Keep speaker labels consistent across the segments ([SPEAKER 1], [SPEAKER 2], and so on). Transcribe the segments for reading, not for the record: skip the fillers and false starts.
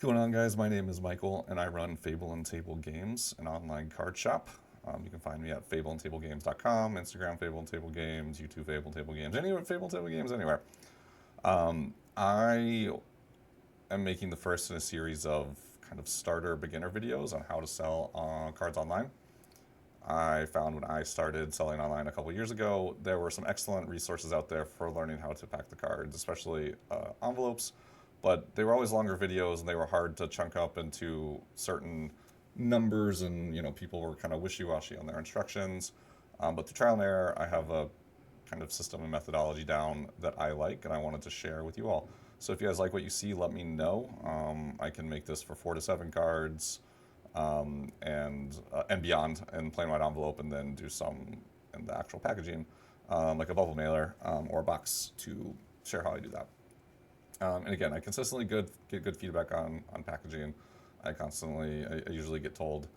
[SPEAKER 1] going on, guys? My name is Michael, and I run Fable and Table Games, an online card shop. You can find me at fableandtablegames.com, Instagram Fable and Table Games, YouTube Fable and Table Games, anywhere Fable and Table Games, anywhere. I am making the first in a series of kind of starter beginner videos on how to sell cards online. I found when I started selling online a couple years ago, there were some excellent resources out there for learning how to pack the cards, especially envelopes, but they were always longer videos and they were hard to chunk up into certain numbers, and people were kind of wishy-washy on their instructions. But through trial and error, I have a kind of system and methodology down that I like, and I wanted to share with you all. So if you guys like what you see, let me know. I can make this for 4 to 7 cards. And beyond, and plain white envelope, and then do some in the actual packaging, like a bubble mailer or a box, to share how I do that. And again, I consistently get good feedback on packaging. I usually get told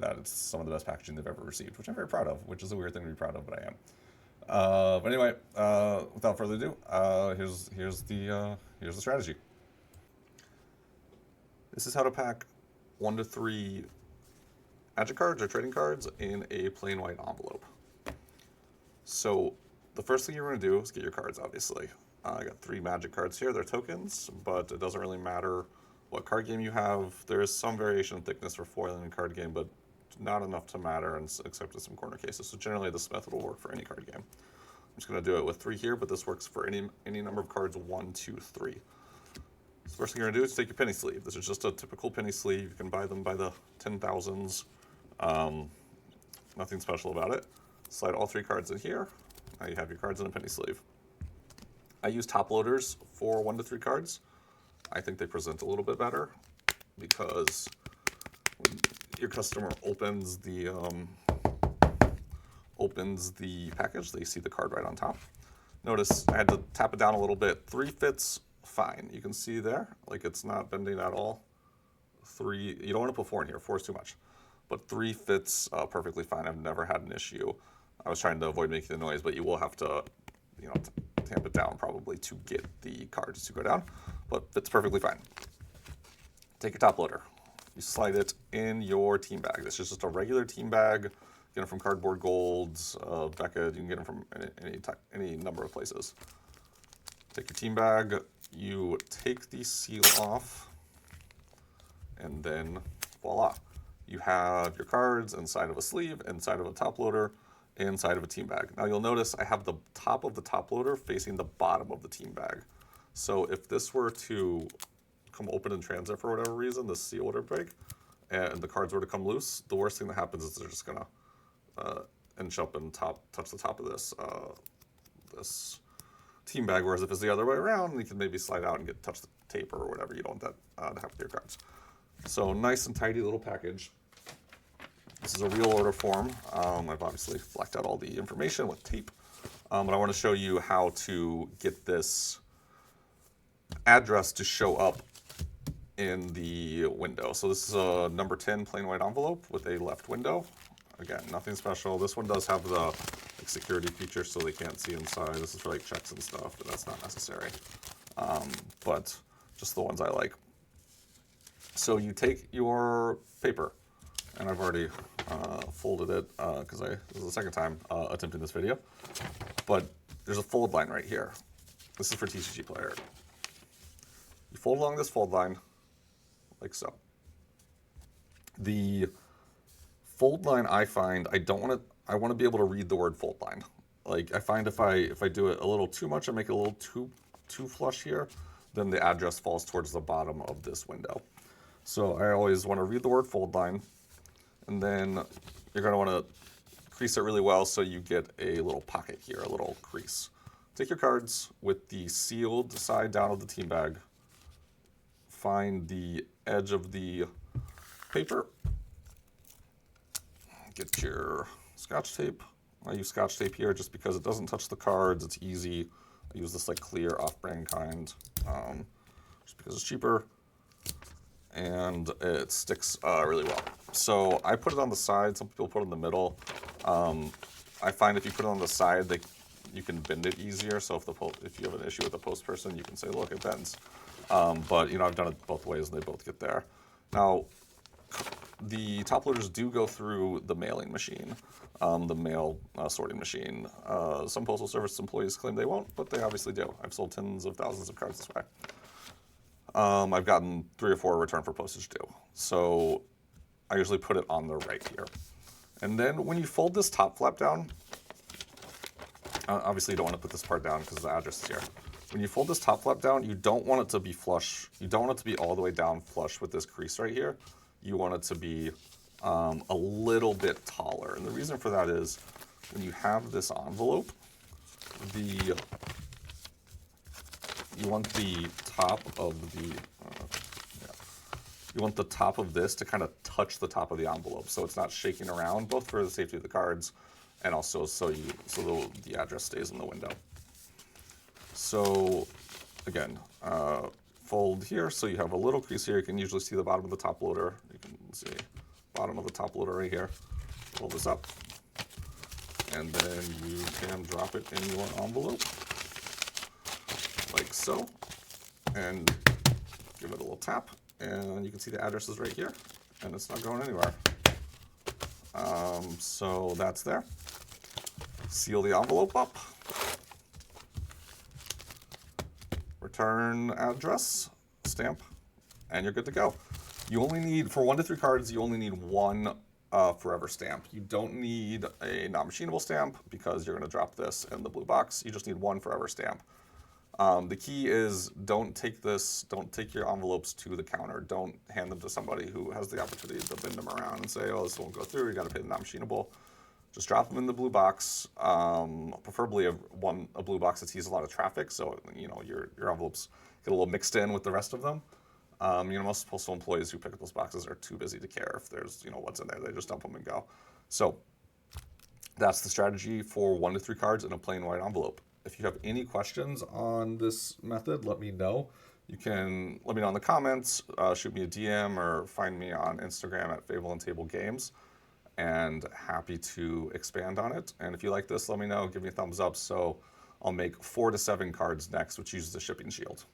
[SPEAKER 1] that it's some of the best packaging they've ever received, which I'm very proud of, which is a weird thing to be proud of, but I am. But anyway, without further ado, here's the strategy. This is how to pack 1 to 3 magic cards or trading cards in a plain white envelope. So the first thing you're going to do is get your cards, obviously. I got 3 magic cards here. They're tokens, but it doesn't really matter what card game you have. There is some variation in thickness for foiling and card game, but not enough to matter, except in some corner cases. So generally this method will work for any card game. I'm just going to do it with 3 here, but this works for any number of cards, 1, 2, 3. So first thing you're going to do is take your penny sleeve. This is just a typical penny sleeve. You can buy them by the 10,000s. Nothing special about it. Slide all 3 cards in here. Now you have your cards in a penny sleeve. I use top loaders for 1 to 3 cards. I think they present a little bit better because when your customer opens the package, they see the card right on top. Notice I had to tap it down a little bit. 3 fits fine. You can see there, like, it's not bending at all. 3, you don't want to put 4 in here. 4 is too much. But 3 fits perfectly fine. I've never had an issue. I was trying to avoid making the noise, but you will have to, tamp it down probably to get the cards to go down. But fits perfectly fine. Take your top loader. You slide it in your team bag. This is just a regular team bag. Get them from Cardboard Gold's, Beckett. You can get them from any number of places. Take your team bag. You take the seal off, and then voila. You have your cards inside of a sleeve, inside of a top loader, inside of a team bag. Now you'll notice I have the top of the top loader facing the bottom of the team bag. So if this were to come open in transit for whatever reason, the seal would break, and the cards were to come loose, the worst thing that happens is they're just gonna inch up and touch the top of this team bag, whereas if it's the other way around, you can maybe slide out and touch the tape or whatever. You don't want that to happen to your cards. So nice and tidy little package. This is a real order form. I've obviously blacked out all the information with tape, but I want to show you how to get this address to show up in the window. So this is a number 10 plain white envelope with a left window. Again, nothing special. This one does have the security feature, so they can't see inside. This is for like checks and stuff, but that's not necessary. But just the ones I like. So you take your paper, and I've already folded it because this is the second time attempting this video. But there's a fold line right here. This is for TCG player. You fold along this fold line like so. The fold line, I find, I want to be able to read the word fold line. Like, I find if I do it a little too much and make it a little too flush here, then the address falls towards the bottom of this window. So I always want to read the word fold line, and then you're going to want to crease it really well so you get a little pocket here, a little crease. Take your cards with the sealed side down of the team bag. Find the edge of the paper. Get your Scotch tape. I use Scotch tape here just because it doesn't touch the cards. It's easy. I use this like clear off-brand kind just because it's cheaper and it sticks really well. So I put it on the side. Some people put it in the middle. I find if you put it on the side, you can bend it easier. So if you have an issue with the post person, you can say, look, it bends. But you know, I've done it both ways, and they both get there. Now, the top loaders do go through the mailing machine, the mail sorting machine. Some postal service employees claim they won't, but they obviously do. I've sold tens of thousands of cards this way. I've gotten 3 or 4 return for postage due. So I usually put it on the right here. And then when you fold this top flap down, obviously you don't want to put this part down because the address is here. When you fold this top flap down, you don't want it to be flush. You don't want it to be all the way down flush with this crease right here. You want it to be a little bit taller. And the reason for that is when you have this envelope, you want the top of this to kind of touch the top of the envelope, so it's not shaking around, both for the safety of the cards and also so the address stays in the window. So again, fold here, so you have a little crease here. You can usually see the bottom of the top loader. You can see bottom of the top loader right here. Fold this up, and then you can drop it in your envelope like so, and give it a little tap, and you can see the address is right here, and it's not going anywhere. So that's there. Seal the envelope up. Return address, stamp, and you're good to go. You only need, for 1 to 3 cards, you only need 1 forever stamp. You don't need a non-machinable stamp because you're going to drop this in the blue box. You just need 1 forever stamp. The key is don't take your envelopes to the counter. Don't hand them to somebody who has the opportunity to bend them around and say, oh, this won't go through, you got to pay the non-machinable. Just drop them in the blue box, preferably a blue box that sees a lot of traffic, so you know your envelopes get a little mixed in with the rest of them. You know, most postal employees who pick up those boxes are too busy to care if there's, you know, what's in there. They just dump them and go. So that's the strategy for 1 to 3 cards in a plain white envelope. If you have any questions on this method, let me know. You can let me know in the comments, shoot me a DM, or find me on Instagram at Fable and Table Games, and happy to expand on it. And if you like this, let me know, give me a thumbs up, so I'll make 4 to 7 cards next, which uses a shipping shield.